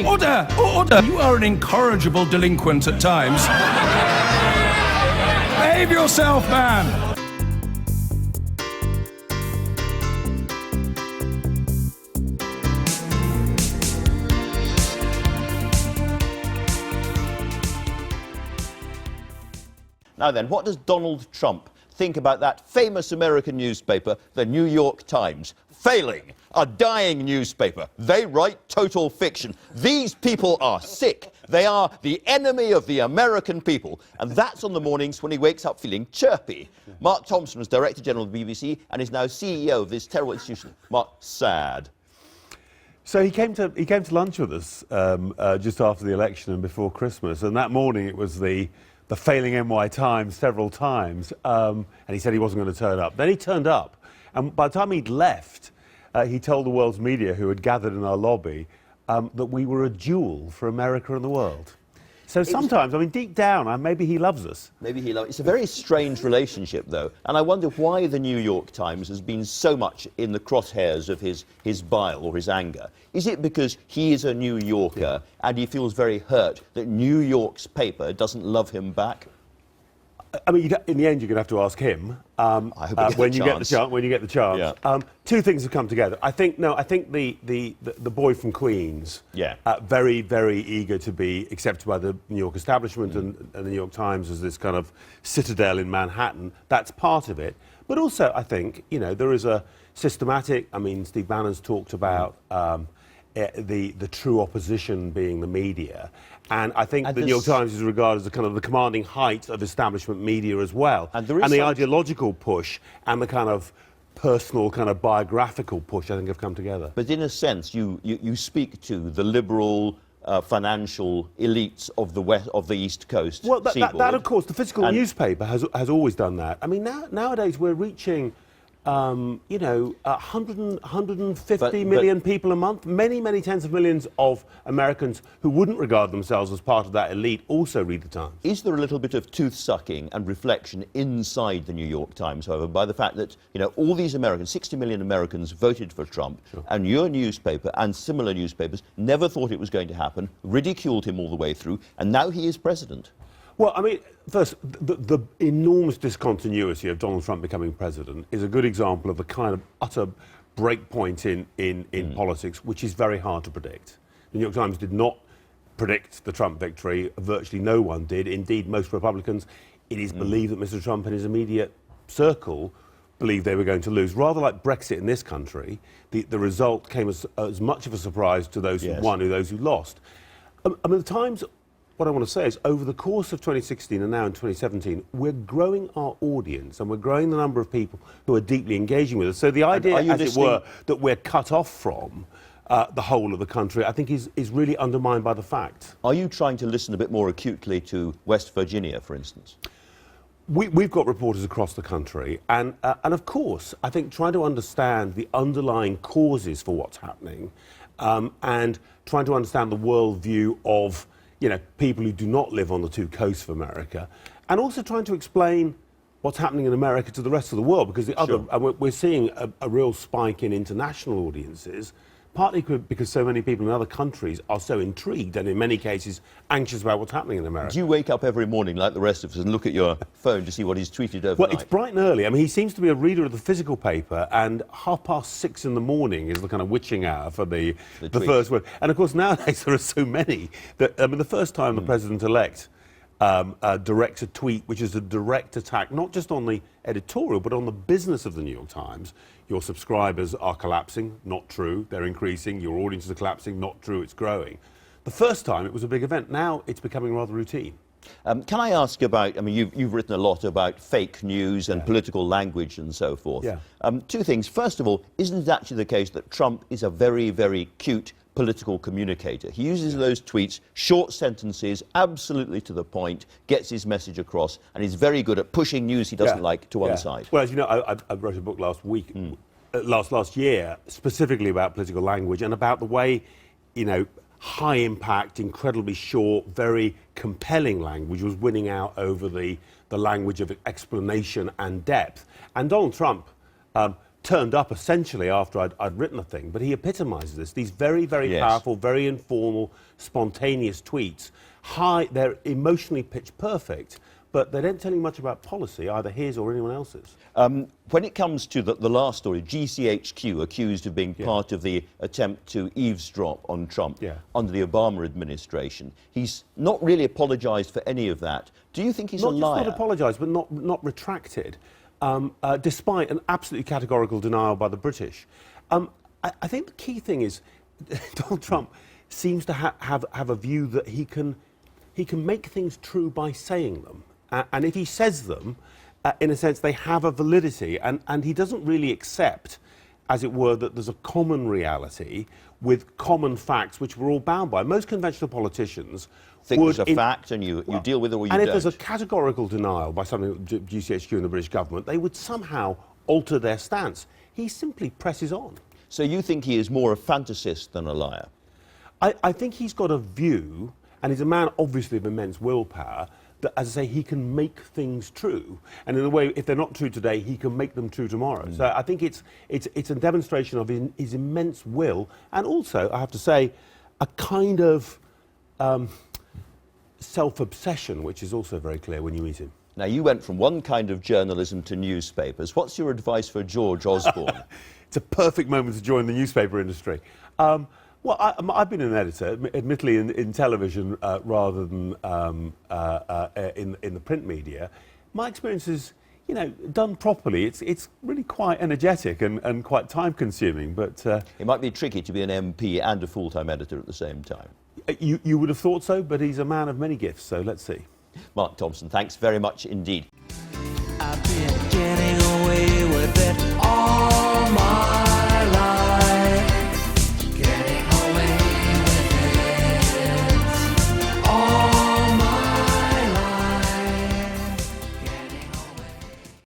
Order! Order! You are an incorrigible delinquent at times. Behave yourself, man! Now then, what does Donald Trump think about that famous American newspaper, the New York Times? Failing, a dying newspaper. They write total fiction. These people are sick. They are the enemy of the American people. And that's on the mornings when he wakes up feeling chirpy. Mark Thompson was Director General of the BBC and is now CEO of this terrible institution. Mark, sad. So he came to lunch with us just after the election and before Christmas, and that morning it was the failing NY Times several times, and he said he wasn't going to turn up. Then he turned up, and by the time he'd left, he told the world's media who had gathered in our lobby that we were a jewel for America and the world. So sometimes, I mean, deep down, maybe he loves us. Maybe he loves. It's a very strange relationship, though, and I wonder why the New York Times has been so much in the crosshairs of his bile or his anger. Is it because he is a New Yorker and he feels very hurt that New York's paper doesn't love him back? I mean, in the end, you're going to have to ask him when you get the chance. Yeah. Two things have come together. I think the boy from Queens, very, very eager to be accepted by the New York establishment and the New York Times as this kind of citadel in Manhattan. That's part of it. But also, I think, there is a systematic. I mean, Steve Bannon's talked about the true opposition being the media. And I think the New York Times is regarded as the kind of the commanding height of establishment media as well. And the ideological push and the kind of personal, kind of biographical push, I think, have come together. But in a sense, you speak to the liberal financial elites of the East Coast. Well, that of course, the physical newspaper has always done that. I mean, nowadays we're reaching 150 million people a month. Many tens of millions of Americans who wouldn't regard themselves as part of that elite also read the Times. Is there a little bit of tooth-sucking and reflection inside the New York Times, however, by the fact that, all these Americans, 60 million Americans voted for Trump, and your newspaper and similar newspapers never thought it was going to happen, ridiculed him all the way through, and now he is president? Well, I mean, first, the enormous discontinuity of Donald Trump becoming president is a good example of the kind of utter breakpoint in politics, which is very hard to predict. The New York Times did not predict the Trump victory. Virtually no one did. Indeed, most Republicans, it is believed that Mr. Trump and his immediate circle believed they were going to lose. Rather like Brexit in this country, the result came as much of a surprise to those who won as those who lost. I mean, the Times... What I want to say is, over the course of 2016 and now in 2017, we're growing our audience and we're growing the number of people who are deeply engaging with us. So the idea, as it were, that we're cut off from the whole of the country, I think is really undermined by the fact. Are you trying to listen a bit more acutely to West Virginia, for instance? We've got reporters across the country, and of course, I think trying to understand the underlying causes for what's happening and trying to understand the worldview of people who do not live on the two coasts of America, and also trying to explain what's happening in America to the rest of the world, because we're seeing a real spike in international audiences, partly because so many people in other countries are so intrigued and in many cases anxious about what's happening in America. Do you wake up every morning like the rest of us and look at your phone to see what he's tweeted overnight? Well, it's bright and early. I mean, he seems to be a reader of the physical paper, and 6:30 in the morning is the kind of witching hour for the first word. And of course, nowadays there are so many that, I mean, the first time the president-elect directs a tweet which is a direct attack, not just on the editorial, but on the business of the New York Times. Your subscribers are collapsing, not true, they're increasing. Your audiences are collapsing, not true, it's growing. The first time it was a big event. Now it's becoming rather routine. Can I ask about, I mean, you've written a lot about fake news and political language and so forth. Two things. First of all, isn't it actually the case that Trump is a very, very cute political communicator? He uses those tweets, short sentences, absolutely to the point, gets his message across, and he's very good at pushing news he doesn't like to one side. Well, as you know, I wrote a book last week, last year, specifically about political language and about the way, high impact, incredibly short, very compelling language was winning out over the language of explanation and depth. And Donald Trump turned up essentially after I'd written a thing, but he epitomises this. These very, very Yes. powerful, very informal, spontaneous tweets. They're emotionally pitch perfect, but they don't tell you much about policy, either his or anyone else's. When it comes to the last story, GCHQ accused of being part of the attempt to eavesdrop on Trump under the Obama administration, he's not really apologised for any of that. Do you think he's a liar? Not just not apologised, but not retracted, despite an absolutely categorical denial by the British. I think the key thing is Donald Trump seems to have a view that he can make things true by saying them. And if he says them, in a sense, they have a validity. And he doesn't really accept, as it were, that there's a common reality with common facts which we're all bound by. Most conventional politicians think there's a fact and you deal with it or you don't. And if there's a categorical denial by something like GCHQ and the British government, they would somehow alter their stance. He simply presses on. So you think he is more a fantasist than a liar? I think he's got a view, and he's a man obviously of immense willpower, that, as I say, he can make things true. And in a way, if they're not true today, he can make them true tomorrow. So I think it's a demonstration of his immense will, and also, I have to say, a kind of self-obsession, which is also very clear when you meet him. Now, you went from one kind of journalism to newspapers. What's your advice for George Osborne? It's a perfect moment to join the newspaper industry. Well, I've been an editor, admittedly in television rather than in the print media. My experience is, done properly, it's really quite energetic and quite time-consuming. But it might be tricky to be an MP and a full-time editor at the same time. You would have thought so, but he's a man of many gifts, so let's see. Mark Thompson, thanks very much indeed.